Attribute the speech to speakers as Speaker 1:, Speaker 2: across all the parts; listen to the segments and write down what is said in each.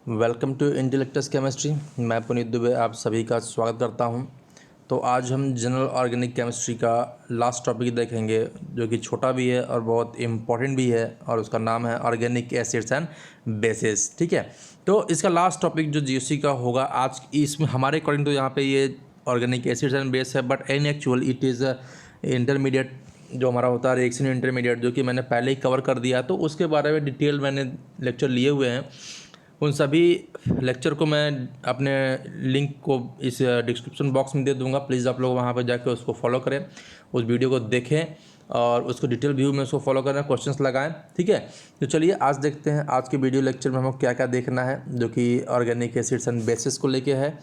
Speaker 1: Welcome to इंटेलेक्टस chemistry. मैं पुनीत दुबे आप सभी का स्वागत करता हूं। तो आज हम जनरल ऑर्गेनिक केमिस्ट्री का लास्ट टॉपिक देखेंगे, जो कि छोटा भी है और बहुत इम्पॉर्टेंट भी है, और उसका नाम है ऑर्गेनिक एसिड्स एंड बेसिस। ठीक है, तो इसका लास्ट टॉपिक जो जीओसी का होगा आज, इसमें हमारे अकॉर्डिंग तो यहाँ पे ये ऑर्गेनिक एसिड्स एंड बेस है, but in actual it is intermediate जो हमारा होता है रिएक्शन इंटरमीडिएट, जो कि मैंने पहले ही कवर कर दिया। तो उसके बारे में डिटेल मैंने लेक्चर लिए हुए हैं। उन सभी लेक्चर को मैं अपने लिंक को इस डिस्क्रिप्शन बॉक्स में दे दूंगा। प्लीज़ आप लोग वहाँ पर जाकर उसको फॉलो करें, उस वीडियो को देखें और उसको डिटेल व्यू में उसको फॉलो करें, क्वेश्चंस लगाएं। ठीक है, तो चलिए आज देखते हैं आज के वीडियो लेक्चर में हमको क्या क्या देखना है, जो कि ऑर्गेनिक एसिड्स एंड बेसिस को लेके है।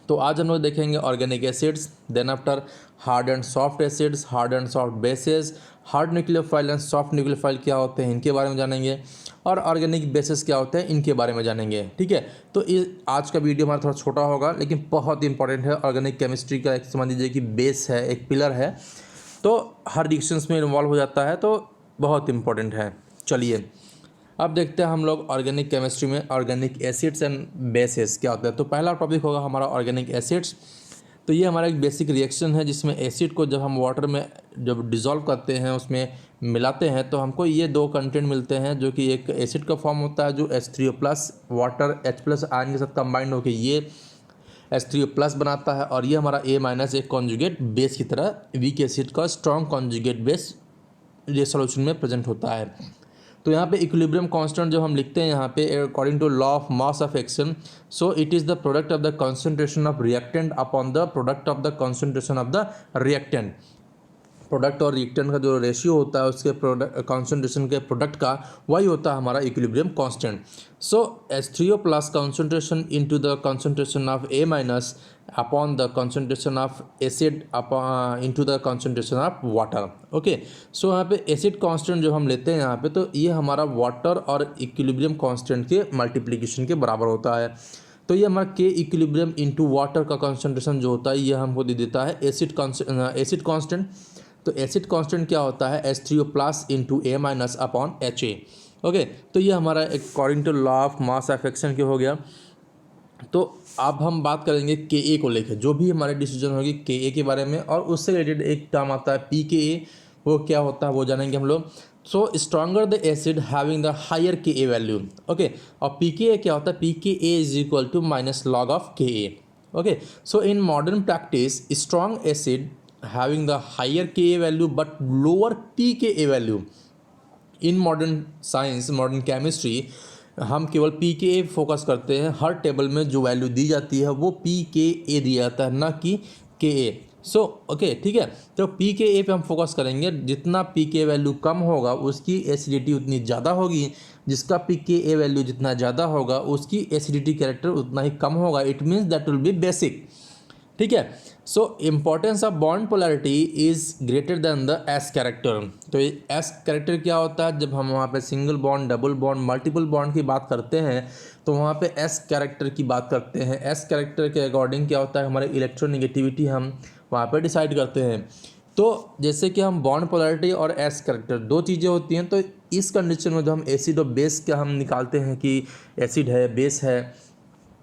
Speaker 1: तो आज हम लोग देखेंगे organic acids, then after hard and soft acids, hard and soft bases, hard nucleophile and soft nucleophile क्या होते हैं इनके बारे में जानेंगे, और ऑर्गेनिक बेसिस क्या होते हैं इनके बारे में जानेंगे। ठीक है, तो आज का वीडियो हमारा थोड़ा छोटा होगा लेकिन बहुत इंपॉर्टेंट है। ऑर्गेनिक केमिस्ट्री का एक समझ लीजिए कि बेस है, एक पिलर है, तो हर रिएक्शंस में इन्वॉल्व हो जाता है, तो बहुत इंपॉर्टेंट है। चलिए अब देखते हैं हम लोग ऑर्गेनिक केमिस्ट्री में ऑर्गेनिक एसिड्स एंड बेसिस क्या होता है। तो पहला टॉपिक होगा हमारा ऑर्गेनिक एसिड्स। तो ये हमारा एक बेसिक रिएक्शन है जिसमें एसिड को जब हम वाटर में जब डिज़ोल्व करते हैं, उसमें मिलाते हैं, तो हमको ये दो कंटेंट मिलते हैं, जो कि एक एसिड का फॉर्म होता है जो H3O+ वाटर H+ आयन के साथ कंबाइंड होकर ये H3O+ बनाता है, और ये हमारा A- एक कॉन्जुगेट बेस की तरह वीक एसिड का स्ट्रॉन्ग कॉन्जुगेट बेस ये सॉल्यूशन में प्रेजेंट होता है। तो यहाँ पे इक्विलिब्रियम कांस्टेंट जो हम लिखते हैं यहाँ पे according to law of mass of action, so it is the product of the concentration of reactant upon the product of the concentration of the reactant. Product और रिएक्टेंट का जो रेशियो होता है उसके प्रोडक्ट कॉन्सेंट्रेशन के product का, वही होता है हमारा equilibrium constant. So H3O+ concentration into the concentration of A- upon the concentration of acid into the concentration of water. Okay, so यहाँ पे एसिड कांस्टेंट जो हम लेते हैं यहाँ पे, तो ये हमारा वाटर और इक्विलिब्रियम कांस्टेंट के मल्टीप्लिकेशन के बराबर होता है। तो ये हमारा K इक्विलिब्रियम इनटू वाटर का कंसंट्रेशन जो होता है ये हमको दे देता है एसिड कांस्टेंट। तो एसिड कांस्टेंट क्या होता है H3O+ into A- upon HA। Okay, तो ये हमारा according to law of mass of action के हो गया। तो अब हम बात करेंगे Ka को लेकर, जो भी हमारी डिसीजन होगी Ka के बारे में, और उससे रिलेटेड एक टर्म आता है pKa, वो क्या होता है वो जानेंगे हम लोग। So stronger the acid having the higher Ka value. Okay, और pKa क्या होता है, pKa is equal to minus log of Ka। Okay, so in modern practice strong acid having the higher Ka value but lower pKa value। In modern science modern chemistry हम केवल pKa focus करते हैं, हर table में जो value दी जाती है वो pKa दिया जाता है, ना कि Ka। सो ओके, ठीक है, तो pKa पे हम फोकस करेंगे। जितना pKa वैल्यू कम होगा उसकी एसिडिटी उतनी ज़्यादा होगी, जिसका pKa वैल्यू जितना ज़्यादा होगा उसकी एसिडिटी कैरेक्टर उतना ही कम होगा। It means that will be basic. ठीक है, so importance of bond polarity is greater than the S character. तो एस कैरेक्टर क्या होता है, जब हम वहाँ पे single bond, double bond, multiple bond की बात करते हैं तो वहाँ पे एस कैरेक्टर की बात करते हैं। एस कैरेक्टर के अकॉर्डिंग क्या होता है, हमारे इलेक्ट्रोनेगेटिविटी हम वहाँ पे डिसाइड करते हैं। तो जैसे कि हम बॉन्ड पोलैरिटी और एस कैरेक्टर दो चीज़ें होती हैं, तो इस कंडीशन में जो हम एसिड और बेस का हम निकालते हैं कि एसिड है बेस है,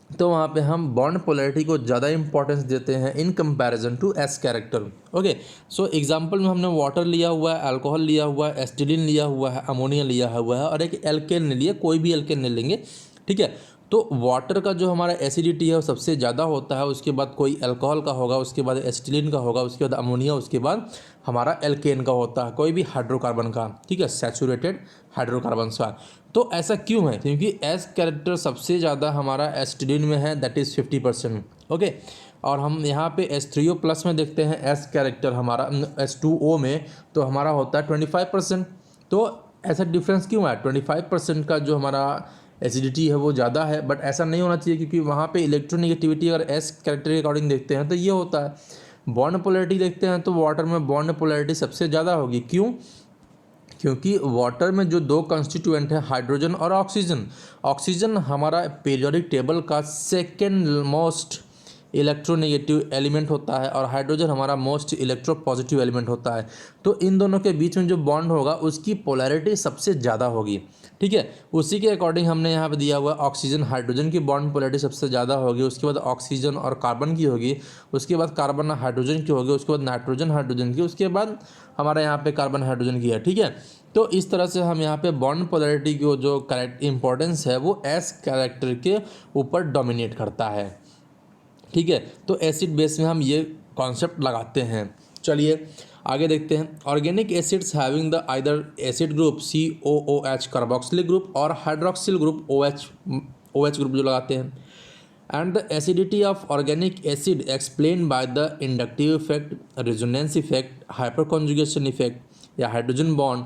Speaker 1: तो वहाँ पे हम बॉन्ड पोलैरिटी को ज़्यादा इंपॉर्टेंस देते हैं in comparison to s character. Okay, so example में हमने वाटर लिया हुआ है, अल्कोहल लिया हुआ है, एसिटिलीन लिया हुआ है, अमोनिया लिया हुआ है, और एक एल्केन ले लिया, कोई भी एल्केन ले लेंगे। ठीक है, तो वाटर का जो हमारा एसिडिटी है वो सबसे ज़्यादा होता है, उसके बाद कोई अल्कोहल का होगा, उसके बाद एसिटिलीन का होगा, उसके बाद अमोनिया, उसके बाद हमारा एल्केन का होता है, कोई भी हाइड्रोकार्बन का। ठीक है, सैचुरेटेड हाइड्रोकार्बन का। तो ऐसा क्यों है, क्योंकि एस कैरेक्टर सबसे ज़्यादा हमारा एसिटिलीन में है, दैट इज़ 50%। ओके, और हम यहाँ पे H3O+ में देखते हैं एस कैरेक्टर हमारा H2O में, तो हमारा होता है 25%। तो ऐसा डिफरेंस क्यों है, 25% का जो हमारा एसिडिटी है वो ज़्यादा है, बट ऐसा नहीं होना चाहिए, क्योंकि वहाँ पे इलेक्ट्रोनेगेटिविटी अगर एस कैरेक्टर के अकॉर्डिंग देखते हैं तो ये होता है। बॉन्ड पोलैरिटी देखते हैं तो वाटर में बॉन्ड पोलैरिटी सबसे ज़्यादा होगी। क्यों, क्योंकि वाटर में जो दो कंस्टिट्यूएंट हैं हाइड्रोजन और ऑक्सीजन, ऑक्सीजन हमारा पीरियोडिक टेबल का सेकेंड मोस्ट इलेक्ट्रोनेगेटिव एलिमेंट होता है और हाइड्रोजन हमारा मोस्ट इलेक्ट्रोपॉजिटिव एलिमेंट होता है। तो इन दोनों के बीच में जो बॉन्ड होगा उसकी पोलैरिटी सबसे ज़्यादा होगी, ठीक है। उसी के अकॉर्डिंग हमने यहाँ पे दिया हुआ ऑक्सीजन हाइड्रोजन की बॉन्ड पोलैरिटी सबसे ज़्यादा होगी, उसके बाद ऑक्सीजन और कार्बन की होगी, उसके बाद कार्बन हाइड्रोजन की होगी, उसके बाद नाइट्रोजन हाइड्रोजन की, उसके बाद हमारा यहाँ पे कार्बन हाइड्रोजन की है, ठीक है। तो इस तरह से हम यहाँ पे बॉन्ड पोलैरिटी की जो इंपॉर्टेंस है वो एस कैरेक्टर के ऊपर डोमिनेट करता है, ठीक है। तो एसिड बेस में हम ये कॉन्सेप्ट लगाते हैं। चलिए आगे देखते हैं। Organic acids having the either acid group COOH carboxylic group और हाइड्रोक्सिल ग्रुप OH ग्रुप जो लगाते हैं। And the acidity of organic acid explain by the inductive effect, resonance effect, hyperconjugation effect या hydrogen bond,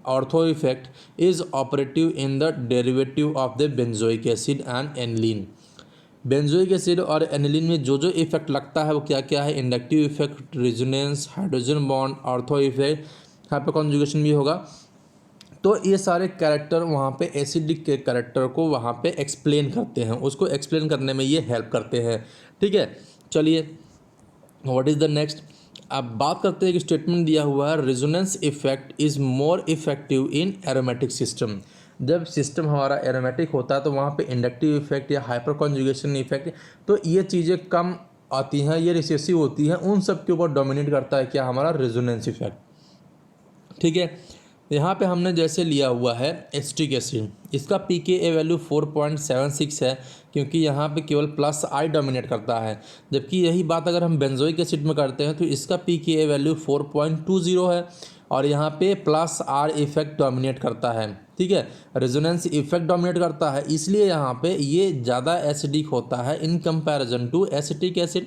Speaker 1: ortho effect is operative in the derivative of the benzoic acid and aniline. Benzoic acid और aniline में जो effect लगता है वो क्या क्या है? Inductive effect, resonance, hydrogen bond, ortho effect, hyper conjugation भी होगा। तो ये सारे कैरेक्टर वहाँ पे एसिडिक के कैरेक्टर को वहाँ पे एक्सप्लेन करते हैं, उसको एक्सप्लेन करने में ये हेल्प करते हैं, ठीक है। चलिए व्हाट इज़ द नेक्स्ट। अब बात करते हैं कि स्टेटमेंट दिया हुआ है resonance effect is more effective in aromatic system. जब सिस्टम हमारा एरोमेटिक होता है तो वहाँ पे इंडक्टिव इफेक्ट या हाइपर कॉन्जुगेशन इफेक्ट, तो ये चीज़ें कम आती हैं, ये रिसेसिव होती हैं, उन सब के ऊपर डोमिनेट करता है क्या? हमारा रेजोनेंस इफेक्ट, ठीक है। यहाँ पे हमने जैसे लिया हुआ है एसिटिक एसिड, इसका pKa वैल्यू 4.76 है क्योंकि यहाँ पे केवल प्लस I डोमिनेट करता है। जबकि यही बात अगर हम बेंजोइक एसिड में करते हैं तो इसका pKa वैल्यू 4.20 है और यहाँ पे प्लस R इफेक्ट डोमिनेट करता है, ठीक है। रेजोनेंस इफेक्ट डोमिनेट करता है, इसलिए यहाँ पे ये ज़्यादा एसिडिक होता है in comparison to acetic acid,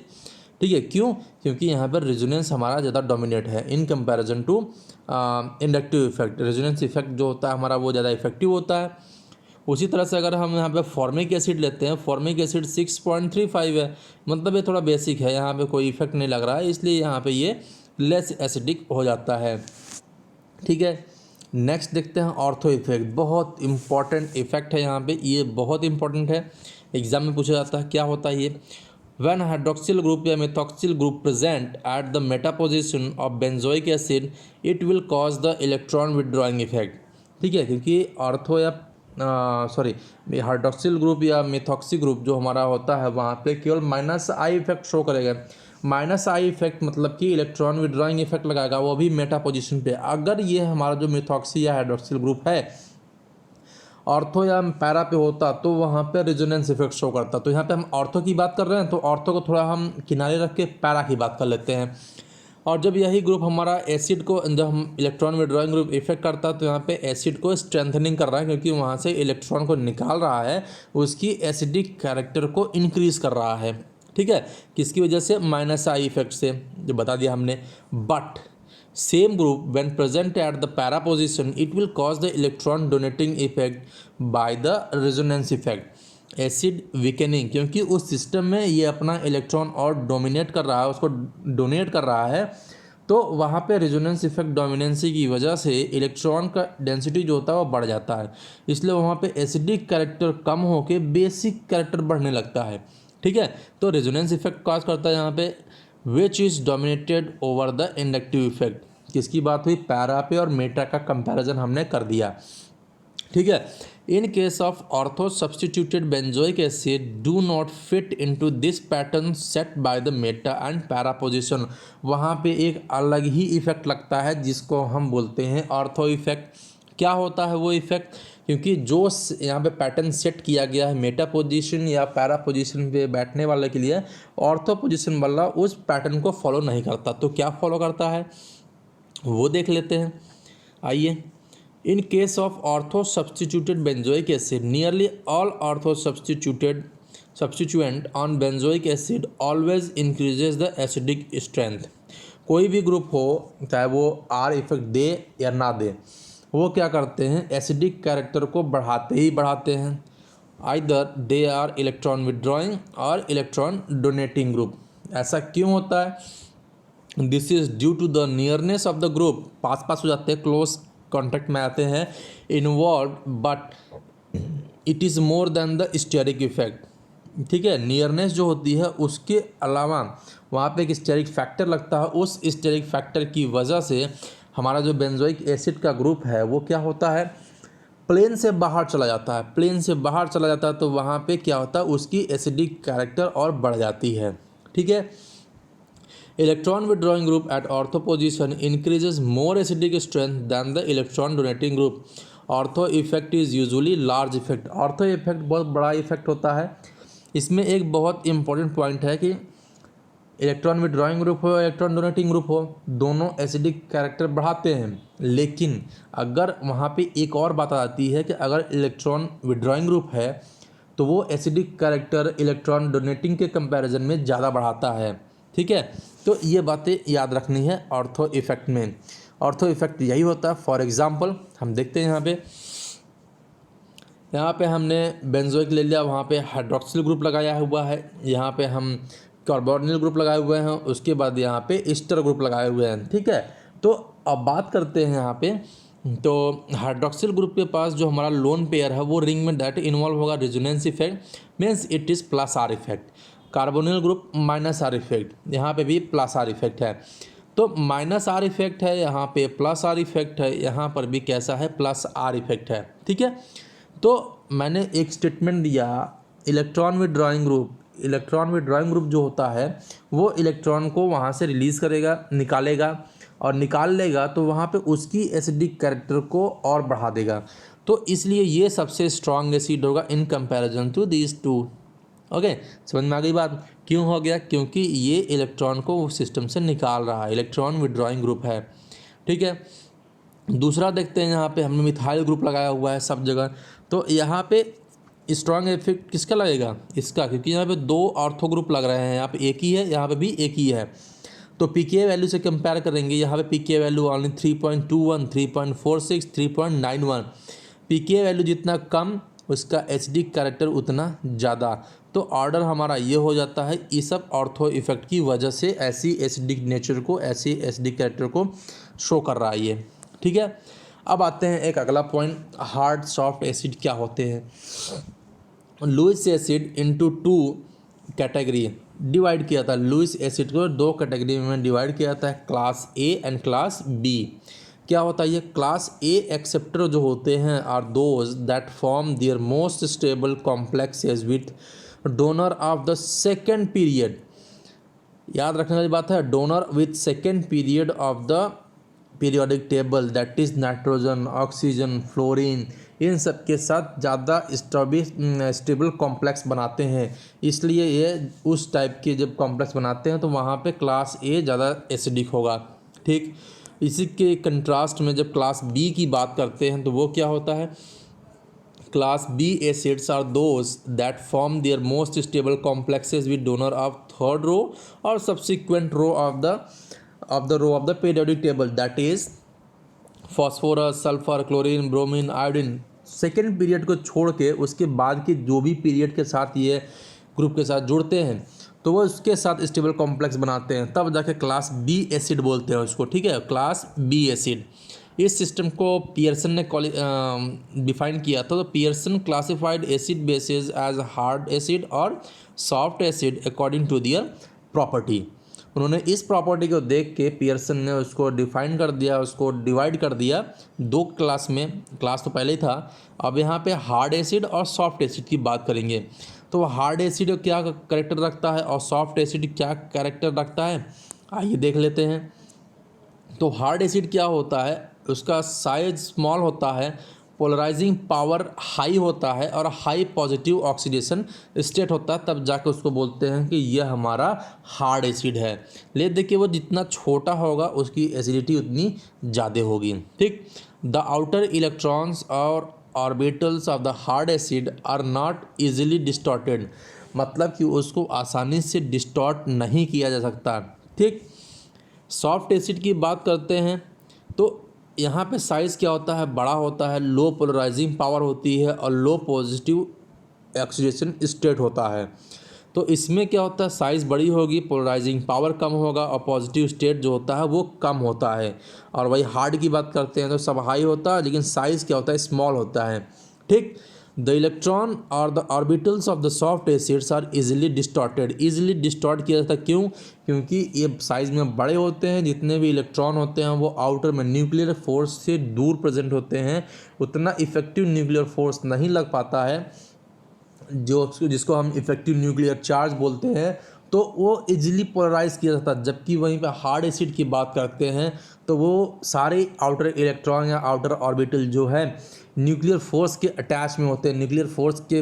Speaker 1: ठीक है। क्यों? क्योंकि यहाँ पर रेजोनेंस हमारा ज़्यादा डोमिनेट है in comparison to inductive effect. Resonance effect जो होता है हमारा वो ज़्यादा इफेक्टिव होता है। उसी तरह से अगर हम यहाँ पे फॉर्मिक एसिड लेते हैं, फॉर्मिक एसिड 6.35 है, मतलब ये थोड़ा बेसिक है, यहाँ पे कोई इफेक्ट नहीं लग रहा है, इसलिए यहाँ पे ये लेस एसिडिक हो जाता है, ठीक है। नेक्स्ट देखते हैं ऑर्थो इफेक्ट। बहुत इंपॉर्टेंट इफेक्ट है यहाँ पे, ये बहुत इंपॉर्टेंट है, एग्जाम में पूछा जाता है। क्या होता है ये? When hydroxyl group या methoxyl group present at the meta position of benzoic acid, it will cause the electron withdrawing effect, ठीक है। क्योंकि ऑर्थो या हाइड्रोक्सिल ग्रुप या मेथॉक्सी ग्रुप जो हमारा होता है वहाँ पे केवल -I इफेक्ट शो करेगा। -I इफेक्ट मतलब कि इलेक्ट्रॉन विड्रॉइंग इफेक्ट लगाएगा, वो भी मेटा पोजिशन पे। अगर ये हमारा जो मेथॉक्सी या हाइड्रोक्सिल ग्रुप है ऑर्थो या पैरा पे होता तो वहाँ पे रेजोनेंस इफेक्ट शो करता। तो यहाँ पे हम ऑर्थो की बात कर रहे हैं तो ऑर्थो को थोड़ा हम किनारे रख के पैरा की बात कर लेते हैं। और जब यही ग्रुप हमारा एसिड को, जब हम इलेक्ट्रॉन विड्रॉइंग ग्रुप इफेक्ट करता है तो यहाँ पे एसिड को स्ट्रेंथनिंग कर रहा है, क्योंकि वहाँ से इलेक्ट्रॉन को निकाल रहा है, उसकी एसिडिक कैरेक्टर को इंक्रीज कर रहा है, ठीक है। किसकी वजह से? -I इफेक्ट से, जो बता दिया हमने। But same group when present at the para position it will cause the electron donating effect by the resonance effect acid weakening, क्योंकि उस सिस्टम में ये अपना इलेक्ट्रॉन और डोमिनेट कर रहा है, उसको डोनेट कर रहा है, तो वहाँ पे रेजोनेंस इफेक्ट डोमिनेंसी की वजह से इलेक्ट्रॉन का डेंसिटी जो होता है वो बढ़ जाता है, इसलिए वहाँ पे एसिडिक कैरेक्टर कम होके बेसिक कैरेक्टर बढ़ने लगता है, ठीक है। तो रेजोनेंस इफेक्ट कॉज करता है यहाँ पे which is dominated over the inductive effect. किसकी बात हुई? पैरा पे और मेटा का कंपैरिजन हमने कर दिया, ठीक है। In case of ortho substituted benzoic acid do not fit into this pattern set by the Meta and para position. वहाँ पे एक अलग ही इफेक्ट लगता है जिसको हम बोलते हैं ऑर्थो इफेक्ट। क्या होता है वो इफेक्ट? क्योंकि जो यहाँ पे पैटर्न सेट किया गया है मेटा पोजीशन या पैरा पोजीशन पे बैठने वाले के लिए, ऑर्थो पोजीशन वाला उस पैटर्न को फॉलो नहीं करता। तो क्या फॉलो करता है वो देख लेते हैं, आइए। In case of ortho substituted benzoic acid nearly all ortho substituent on benzoic acid always increases the acidic strength. कोई भी ग्रुप हो, चाहे वो R इफेक्ट दे या ना दे, वो क्या करते हैं? एसिडिक कैरेक्टर को बढ़ाते ही बढ़ाते हैं। Either they are electron withdrawing और इलेक्ट्रॉन डोनेटिंग ग्रुप। ऐसा क्यों होता है? This is due to the nearness of the group, पास हो जाते हैं, क्लोज कॉन्टैक्ट में आते हैं, involve, but it is more than the steric effect. ठीक है, नियरनेस जो होती है उसके अलावा वहाँ पे एक स्टेरिक फैक्टर लगता है। उस स्टेरिक फैक्टर की वजह से हमारा जो बेंजोइक एसिड का ग्रुप है वो क्या होता है, प्लेन से बाहर चला जाता है। प्लेन से बाहर चला जाता है तो वहाँ पे क्या होता है, उसकी एसिडिक कैरेक्टर और बढ़ जाती है। ठीक है, electron withdrawing group at ortho position increases more acidic strength than the electron donating group. Ortho effect is usually large effect. Ortho effect बहुत बड़ा इफेक्ट होता है। इसमें एक बहुत इंपॉर्टेंट पॉइंट है कि इलेक्ट्रॉन विड्रॉइंग ग्रुप हो या इलेक्ट्रॉन डोनेटिंग ग्रुप हो, दोनों एसिडिक कैरेक्टर बढ़ाते हैं। लेकिन अगर वहाँ पे एक और बात आती है कि अगर इलेक्ट्रॉन विड्रॉइंग ग्रुप है तो वो एसिडिक कैरेक्टर इलेक्ट्रॉन डोनेटिंग के कंपैरिजन में ज़्यादा बढ़ाता है। ठीक है, तो ये बातें याद रखनी है ऑर्थो इफेक्ट में। ऑर्थो इफेक्ट यही होता है। फॉर एग्जांपल हम देखते हैं यहाँ पे हमने बेंजोइक ले लिया, वहाँ पे हाइड्रोक्सिल ग्रुप लगाया हुआ है, यहाँ पे हम कार्बोनिल ग्रुप लगाए हुए हैं, उसके बाद यहाँ पे ईस्टर ग्रुप लगाए हुए हैं। ठीक है, तो अब बात करते हैं यहाँ पे, तो हाइड्रोक्सिल ग्रुप के पास जो हमारा लोन पेयर है वो रिंग में डायरेक्ट इन्वॉल्व होगा, resonance effect means it is plus are effect. Carbonyl group minus are effect, यहाँ पे भी प्लस आर इफेक्ट है। तो माइनस आर इफेक्ट है, यहाँ पे प्लस आर इफेक्ट है, यहाँ पर भी कैसा है, प्लस आर इफेक्ट है। ठीक है, तो मैंने एक स्टेटमेंट दिया, इलेक्ट्रॉन विड्रॉइंग ग्रुप जो होता है वो इलेक्ट्रॉन को वहाँ से रिलीज़ करेगा, निकालेगा, और निकाल लेगा तो वहाँ पे उसकी एसिडिक कैरेक्टर को और बढ़ा देगा। तो इसलिए ये सबसे स्ट्रॉन्ग एसिड होगा in comparison to these two. Okay, समझ में आ गई बात? क्यों हो गया? क्योंकि ये इलेक्ट्रॉन को सिस्टम से निकाल रहा है, इलेक्ट्रॉन विड्रॉइंग ग्रुप है। ठीक है, दूसरा देखते हैं, यहाँ पे हमने मिथाइल ग्रुप लगाया हुआ है सब जगह, तो यहाँ पे स्ट्रॉन्ग इफेक्ट किसका लगेगा, इसका, क्योंकि यहाँ पे दो ऑर्थो ग्रुप लग रहे हैं, यहाँ पे एक ही है, यहाँ पे भी एक ही है। तो पीके वैल्यू से कंपेयर करेंगे, यहाँ पे पीके वैल्यू ओनली 3.21, 3.46, 3.91। पीके वैल्यू जितना कम उसका एसिडिक कैरेक्टर उतना ज़्यादा। तो ऑर्डर हमारा ये हो जाता है, ये सब ऑर्थो इफेक्ट की वजह से ऐसी एसिडिक नेचर को, ऐसी एसिडिक कैरेक्टर को शो कर रहा है ये। ठीक है, अब आते हैं एक अगला पॉइंट, हार्ड सॉफ्ट एसिड क्या होते हैं। Lewis acid into two category divide किया था। लुईस एसिड को दो कैटेगरी में डिवाइड किया था, class A and class B. क्या होता है ये क्लास ए एक्सेप्टर जो होते हैं are those that form their most stable complexes with donor of the second period. याद रखने वाली बात है, donor with second period of the periodic table, that is nitrogen, oxygen, fluorine, इन सब के साथ ज़्यादा स्टेबल कॉम्प्लेक्स बनाते हैं। इसलिए ये उस टाइप के जब कॉम्प्लेक्स बनाते हैं तो वहाँ पे क्लास ए ज़्यादा एसिडिक होगा। ठीक, इसी के कंट्रास्ट में जब क्लास बी की बात करते हैं तो वो क्या होता है, class B acids are those that form their most stable complexes with donor of third row और subsequent row of the periodic table, that is phosphorus, sulphur, chlorine, bromine, iodine. Second period को छोड़ के उसके बाद के जो भी period के साथ ये ग्रुप के साथ जुड़ते हैं तो वो उसके साथ स्टेबल कॉम्प्लेक्स बनाते हैं, तब जाके क्लास बी एसिड बोलते हैं उसको। ठीक है, क्लास बी एसिड। इस सिस्टम को पियर्सन ने डिफाइन किया था। तो Pearson classified acid bases as hard acid और soft acid according to their property. उन्होंने इस प्रॉपर्टी को देख के पियर्सन ने उसको डिफाइन कर दिया, उसको डिवाइड कर दिया दो क्लास में। क्लास तो पहले ही था, अब यहाँ पे हार्ड एसिड और सॉफ्ट एसिड की बात करेंगे। तो हार्ड एसिड क्या कैरेक्टर रखता है और सॉफ्ट एसिड क्या कैरेक्टर रखता है, आइए देख लेते हैं। तो हार्ड एसिड क्या होता है, उसका साइज स्मॉल होता है, पोलराइजिंग पावर हाई होता है और हाई पॉजिटिव ऑक्सीडेशन स्टेट होता है, तब जाके उसको बोलते हैं कि यह हमारा हार्ड एसिड है। ले देखिए, वो जितना छोटा होगा उसकी एसिडिटी उतनी ज़्यादा होगी। ठीक, द आउटर इलेक्ट्रॉन्स और orbitals of the hard acid are not easily distorted, मतलब कि उसको आसानी से डिस्टॉर्ट नहीं किया जा सकता। ठीक, सॉफ्ट एसिड की बात करते हैं तो यहाँ पे साइज़ क्या होता है, बड़ा होता है, लो पोलराइजिंग पावर होती है और लो पॉजिटिव ऑक्सीडेशन स्टेट होता है। तो इसमें क्या होता है, साइज़ बड़ी होगी, पोलराइजिंग पावर कम होगा और पॉजिटिव स्टेट जो होता है वो कम होता है। और वही हार्ड की बात करते हैं तो सब हाई होता है लेकिन साइज़ क्या होता है, स्मॉल होता है। ठीक, द इलेक्ट्रॉन और the orbitals of the soft acids are easily distorted. Easily distort किया जाता है, क्यों? क्योंकि ये साइज में बड़े होते हैं, जितने भी इलेक्ट्रॉन होते हैं वो आउटर में न्यूक्लियर फोर्स से दूर प्रेजेंट होते हैं, उतना इफेक्टिव न्यूक्लियर फोर्स नहीं लग पाता है जो जिसको हम इफेक्टिव न्यूक्लियर चार्ज बोलते हैं, तो वो इजीली पोलराइज किया जाता है। जबकि वहीं पे हार्ड एसिड की बात करते हैं तो वो सारे आउटर इलेक्ट्रॉन या आउटर ऑर्बिटल जो है न्यूक्लियर फोर्स के अटैच में होते हैं, न्यूक्लियर फोर्स के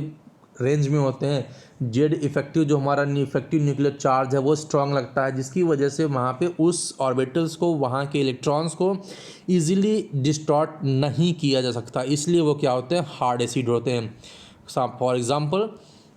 Speaker 1: रेंज में होते हैं। जेड इफेक्टिव जो हमारा इफेक्टिव न्यूक्लियर चार्ज है वो स्ट्रांग लगता है, जिसकी वजह से वहाँ पे उस ऑर्बिटल्स को, वहाँ के इलेक्ट्रॉन्स को ईजिली डिस्टॉर्ट नहीं किया जा सकता, इसलिए वो क्या होते हैं, हार्ड एसिड होते हैं। फॉर एग्जांपल,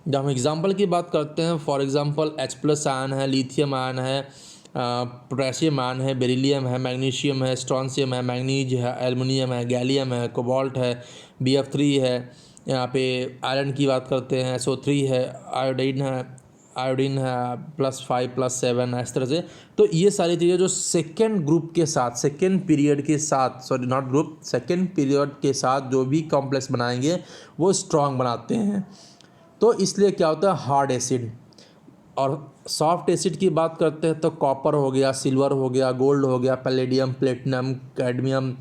Speaker 1: जब हम एग्जांपल की बात करते हैं, फॉर एग्जांपल H+ आयन है, लिथियम आयन है, पोटेशियम आयन है, बेरिलियम है, मैग्नीशियम है, स्ट्रॉन्शियम है, मैग्नीज है, एल्युमिनियम है, गैलियम है, कोबाल्ट है, Bf3 है, यहाँ पे आयरन की बात करते हैं SO3 है, आयोडीन है +5 +7, इस तरह से। तो ये सारी चीज़ें जो सेकेंड ग्रुप के साथ, सेकेंड पीरियड के साथ, sorry not group, second period के साथ जो भी कॉम्प्लेक्स बनाएंगे वो स्ट्रांग बनाते हैं। तो इसलिए क्या होता है, हार्ड एसिड। और सॉफ्ट एसिड की बात करते हैं तो कॉपर हो गया, सिल्वर हो गया, गोल्ड हो गया, palladium, platinum, cadmium,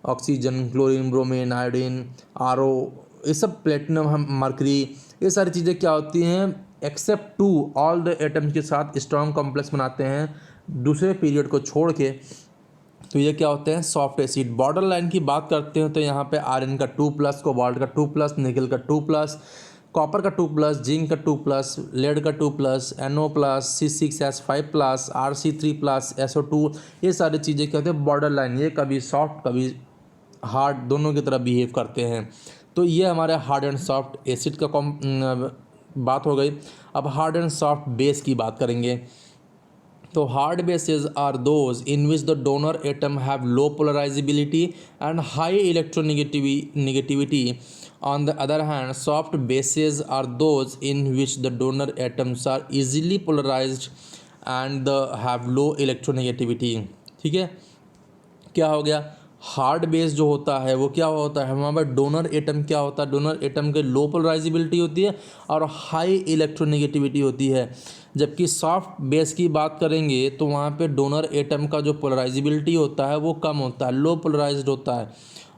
Speaker 1: oxygen, chlorine, bromine, iodine, RO, ये सब प्लेटिनम, हम मरकरी, ये सारी चीज़ें क्या होती हैं, एक्सेप्ट 2 ऑल द एटम्स के साथ स्ट्रॉन्ग कॉम्प्लेक्स बनाते हैं दूसरे पीरियड को छोड़ के। तो ये क्या होते हैं, सॉफ्ट एसिड। बॉर्डर लाइन की बात करते हैं तो यहाँ पे आयरन का 2+, कोबाल्ट का 2+, निकल का 2+, कॉपर का 2+, जिंक का 2+, लेड का 2+, NO+, C6H5+, Rc3+, SO2, ये सारी चीज़ें क्या होते हैं, बॉर्डर लाइन। ये कभी सॉफ्ट कभी हार्ड दोनों की तरह बिहेव करते हैं। तो ये हमारे हार्ड एंड सॉफ्ट एसिड का बात हो गई। अब हार्ड एंड सॉफ्ट बेस की बात करेंगे। तो hard bases are those in which the donor atom have low polarizability and high electronegativity. On the other hand, soft bases are those in which the donor atoms are easily polarized and have low electronegativity. ठीक है, क्या हो गया, hard base जो होता है वो क्या होता है, हमारे पास डोनर एटम क्या होता है, डोनर एटम के लो पोलराइजेबिलिटी होती है और हाई इलेक्ट्रोनेगेटिविटी होती है। जबकि सॉफ्ट बेस की बात करेंगे तो वहाँ पे डोनर एटम का जो पोलराइजेबिलिटी होता है वो कम होता है, लो पोलराइज्ड होता है,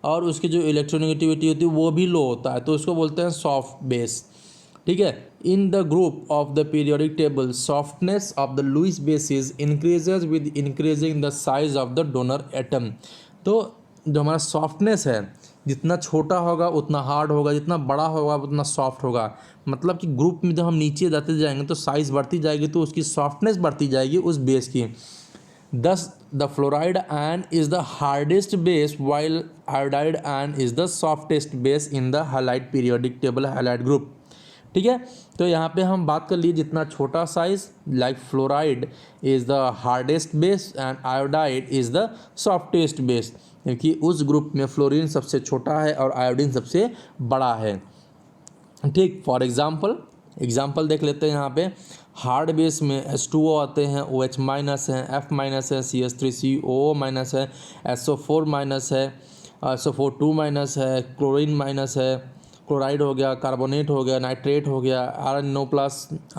Speaker 1: और उसकी जो इलेक्ट्रोनेगेटिविटी होती है वो भी लो होता है, तो उसको बोलते हैं सॉफ्ट बेस। ठीक है, in the group of the periodic table softness of the Lewis bases increases with increasing the size of the donor atom. तो जो हमारा सॉफ्टनेस है, जितना छोटा होगा उतना हार्ड होगा, जितना बड़ा होगा उतना सॉफ्ट होगा। मतलब कि ग्रुप में जब हम नीचे जाते जाएंगे तो साइज़ बढ़ती जाएगी तो उसकी सॉफ्टनेस बढ़ती जाएगी उस बेस की। दस the fluoride ion is the hardest base while iodide ion is the softest base in the halide periodic table halide group. ठीक है, तो यहाँ पे हम बात कर लिए जितना छोटा size, like fluoride is the hardest base and iodide is the softest base, क्योंकि उस ग्रुप में फ्लोरीन सबसे छोटा है और आयोडीन सबसे बड़ा है। ठीक, फॉर एग्जाम्पल देख लेते हैं। यहाँ पे हार्ड बेस में H2O आते हैं, OH- है, F- है, CH3COO- है, SO4- है, SO4 है, क्लोरीन है, क्लोराइड हो गया, कार्बोनेट हो गया, नाइट्रेट हो गया, RNO+,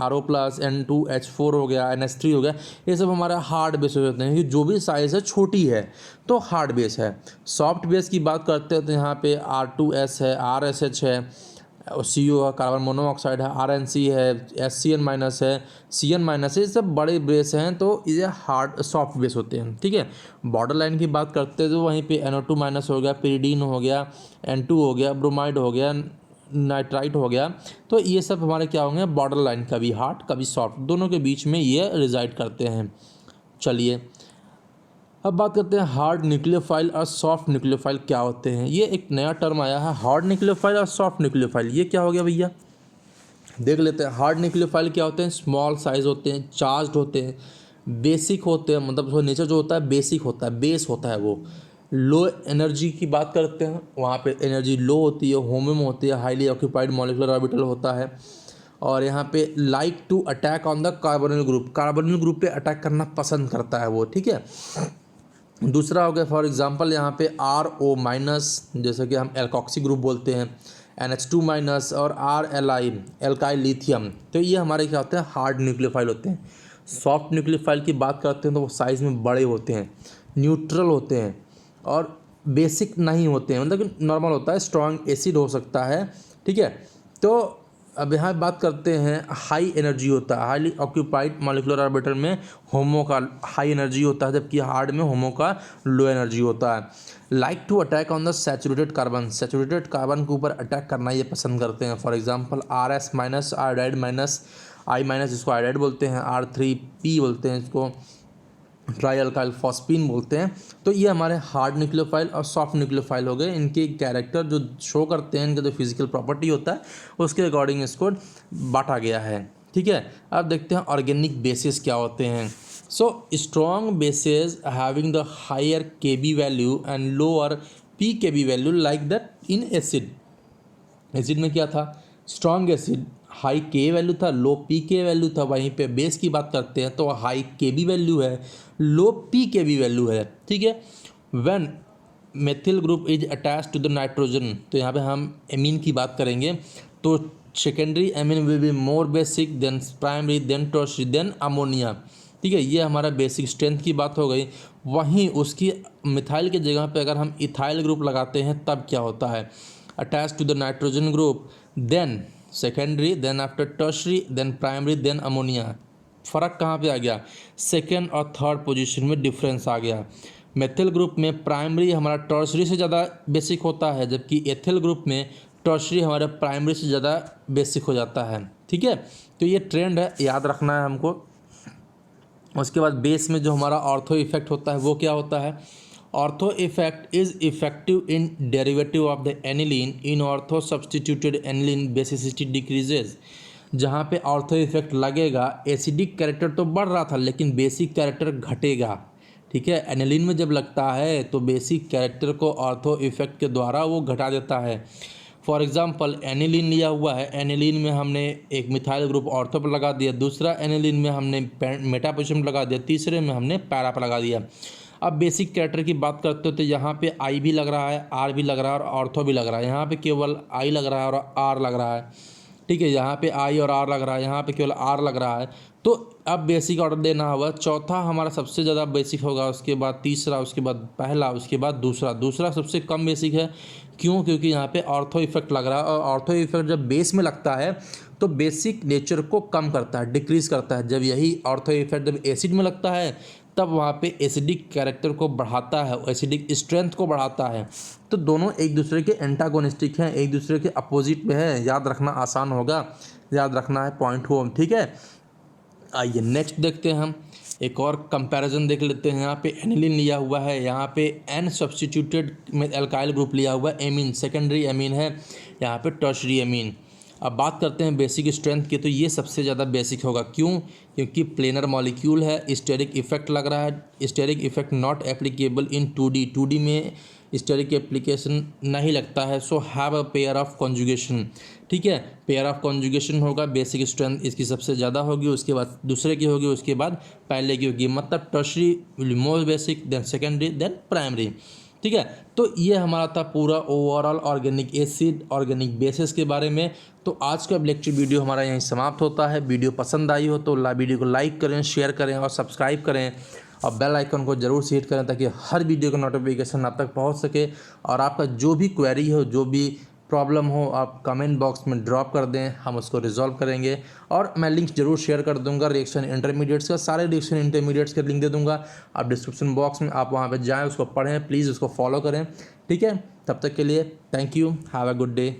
Speaker 1: RO+, N2H4 हो गया, NH3 हो गया। ये सब हमारे हार्ड बेस होते हैं कि जो भी साइज़ है छोटी है तो हार्ड बेस है। सॉफ्ट बेस की बात करते हैं तो यहाँ पे R2S है, RSH है, CO है, कार्बन मोनोऑक्साइड है, RNC है, SCN- है, CN- है, ये सब बड़े बेस हैं तो ये हार्ड सॉफ्ट बेस होते हैं। ठीक है, बॉर्डर लाइन की बात करते हैं तो वहीं पे NO2- हो गया, पिरिडीन हो गया, N2 हो गया, ब्रोमाइड हो गया, नाइट्राइट हो गया। तो ये सब हमारे क्या होंगे, बॉर्डर लाइन, कभी हार्ड कभी सॉफ्ट, दोनों के बीच में ये रिजाइड करते हैं। चलिए अब बात करते हैं हार्ड न्यूक्लियोफाइल और सॉफ्ट न्यूक्लियोफाइल क्या होते हैं। ये एक नया टर्म आया है, हार्ड न्यूक्लियोफाइल और सॉफ्ट न्यूक्लियोफाइल। ये क्या हो गया भैया, देख लेते हैं। हार्ड न्यूक्लियोफाइल क्या होते हैं, स्मॉल साइज होते हैं, चार्ज होते हैं, बेसिक होते हैं, मतलब उसका नेचर जो होता है बेसिक होता है, बेस होता है वो। लो एनर्जी की बात करते हैं, वहाँ पे एनर्जी लो होती है, होमोम होती है, हाईली ऑक्यूपाइड मॉलिक्यूलर ऑर्बिटल होता है। और यहाँ पे like to attack on the carbonyl group, carbonyl group पे अटैक करना पसंद करता है वो। ठीक है, दूसरा हो गया फॉर एग्जांपल यहाँ पे RO-, जैसे कि हम एल्कोक्सी ग्रुप बोलते हैं, NH2 माइनस और RLI एल्काइल लिथियम। तो ये हमारे क्या होते हैं, हार्ड न्यूक्लियोफाइल होते हैं। सॉफ्ट न्यूक्लियोफाइल की बात करते हैं तो वो साइज़ में बड़े होते हैं, न्यूट्रल होते हैं और बेसिक नहीं होते हैं, मतलब कि नॉर्मल होता है, स्ट्रॉन्ग एसिड हो सकता है। ठीक है, तो अब यहाँ बात करते हैं हाई एनर्जी होता है। हाईली ऑक्यूपाइड मॉलिक्यूलर ऑर्बिटल में होमो का हाई एनर्जी होता है, जबकि हार्ड में होमो का लो एनर्जी होता है। Like to attack on the saturated carbon, saturated carbon के ऊपर अटैक करना ये पसंद करते हैं। For example RS minus, iodide minus, I minus जिसको आयोडाइड बोलते हैं, R3P बोलते हैं इसको, ट्राई अल्काइल फॉस्फीन बोलते हैं। तो ये हमारे हार्ड न्यूक्लियोफाइल और सॉफ्ट न्यूक्लियोफाइल हो गए। इनके कैरेक्टर जो शो करते हैं, इनका जो फिजिकल प्रॉपर्टी होता है उसके अकॉर्डिंग इसको बांटा गया है। ठीक है, अब देखते हैं ऑर्गेनिक बेसिस क्या होते हैं। So strong bases having the higher Kb value and lower pKb value like that in acid. Acid में क्या था, strong acid high K value था, लो pK वैल्यू था। वहीं पे बेस की बात करते हैं तो हाई Kb वैल्यू है, लो pKb वैल्यू है। ठीक है, when methyl group is attach to the nitrogen, तो यहाँ पे हम एमीन की बात करेंगे तो secondary amine will be more basic than primary than tertiary than ammonia. ठीक है, ये हमारा बेसिक स्ट्रेंथ की बात हो गई। वहीं उसकी मिथाइल की जगह पे अगर हम इथाइल ग्रुप लगाते हैं तब क्या होता है, attach to the nitrogen group than secondary than after tertiary than primary than ammonia. फ़र्क कहाँ पे आ गया, सेकेंड और थर्ड पोजीशन में डिफरेंस आ गया। मेथिल ग्रुप में प्राइमरी हमारा टर्शरी से ज़्यादा बेसिक होता है, जबकि एथिल ग्रुप में टर्शरी हमारे प्राइमरी से ज़्यादा बेसिक हो जाता है। ठीक है, तो ये ट्रेंड है, याद रखना है हमको। उसके बाद बेस में जो हमारा ऑर्थो इफेक्ट होता है वो क्या होता है, ortho effect is effective in derivative of the aniline in ortho substituted aniline basicity decreases. जहाँ पे ऑर्थो इफेक्ट लगेगा, एसिडिक कैरेक्टर तो बढ़ रहा था लेकिन बेसिक कैरेक्टर घटेगा। ठीक है, एनिलीन में जब लगता है तो बेसिक कैरेक्टर को ऑर्थो इफेक्ट के द्वारा वो घटा देता है। फॉर एग्जांपल एनिलीन लिया हुआ है, एनिलीन में हमने एक मिथाइल ग्रुप ऑर्थो पर लगा दिया, दूसरा एनिलीन में हमने मेटा पोजीशन पर लगा दिया, तीसरे में हमने पैरा पर लगा दिया। अब बेसिक कैरेक्टर की बात करते हो तो यहाँ पे I भी लग रहा है, R भी लग रहा है और ऑर्थो भी लग रहा है। यहाँ पे केवल I लग रहा है और R लग रहा है। ठीक है, यहाँ पे I और R लग रहा है, यहाँ पे केवल R लग रहा है। तो अब बेसिक ऑर्डर देना होगा, चौथा हमारा सबसे ज़्यादा बेसिक होगा, उसके बाद तीसरा, उसके बाद पहला, उसके बाद दूसरा। दूसरा सबसे कम बेसिक है, क्यों, क्योंकि यहाँ पे ऑर्थो इफेक्ट लग रहा है और ऑर्थो इफेक्ट जब बेस में लगता है तो बेसिक नेचर को कम करता है, डिक्रीज़ करता है। जब यही ऑर्थो इफेक्ट जब एसिड में लगता है तब वहाँ पे एसिडिक कैरेक्टर को बढ़ाता है, एसिडिक स्ट्रेंथ को बढ़ाता है। तो दोनों एक दूसरे के एंटागोनिस्टिक हैं, एक दूसरे के अपोजिट में है। याद रखना आसान होगा, याद रखना है पॉइंट हो। ठीक है, आइए नेक्स्ट देखते हैं, हम एक और कंपैरिजन देख लेते हैं। यहाँ पे एनिलीन लिया हुआ है, यहाँ पे N सब्सटीट्यूटेड में एल्काइल ग्रुप लिया हुआ है, एमीन सेकेंडरी एमीन है, यहाँ पे टर्शरी एमीन। अब बात करते हैं बेसिक स्ट्रेंथ की, तो ये सबसे ज़्यादा बेसिक होगा। क्यों, क्योंकि प्लेनर मॉलिक्यूल है, स्टेरिक इफेक्ट लग रहा है। Steric effect not applicable in 2D में स्टेरिक एप्लीकेशन नहीं लगता है। So have a pair of conjugation. ठीक है, पेयर ऑफ कॉन्जुगेशन होगा, बेसिक स्ट्रेंथ इसकी सबसे ज़्यादा होगी, उसके बाद दूसरे की होगी, उसके बाद पहले की होगी। मतलब tertiary more basic than secondary than primary. ठीक है, तो ये हमारा था पूरा overall organic acid, organic bases के बारे में। तो आज का लेक्चर वीडियो हमारा यहीं समाप्त होता है। वीडियो पसंद आई हो तो वीडियो को लाइक करें, शेयर करें और सब्सक्राइब करें और बेल आइकन को जरूर से हिट करें ताकि हर वीडियो का नोटिफिकेशन आप तक पहुंच सके। और आपका जो भी क्वेरी हो, जो भी प्रॉब्लम हो, आप कमेंट बॉक्स में ड्रॉप कर दें, हम उसको रिजॉल्व करेंगे। और मैं लिंक जरूर शेयर कर दूंगा रिएक्शन इंटरमीडिएट्स का, सारे रिएक्शन इंटरमीडिएट्स के लिंक दे दूंगा आप डिस्क्रिप्शन बॉक्स में, आप वहाँ पे जाएं, उसको पढ़ें, प्लीज़ उसको फॉलो करें। ठीक है, तब तक के लिए thank you, have a good day.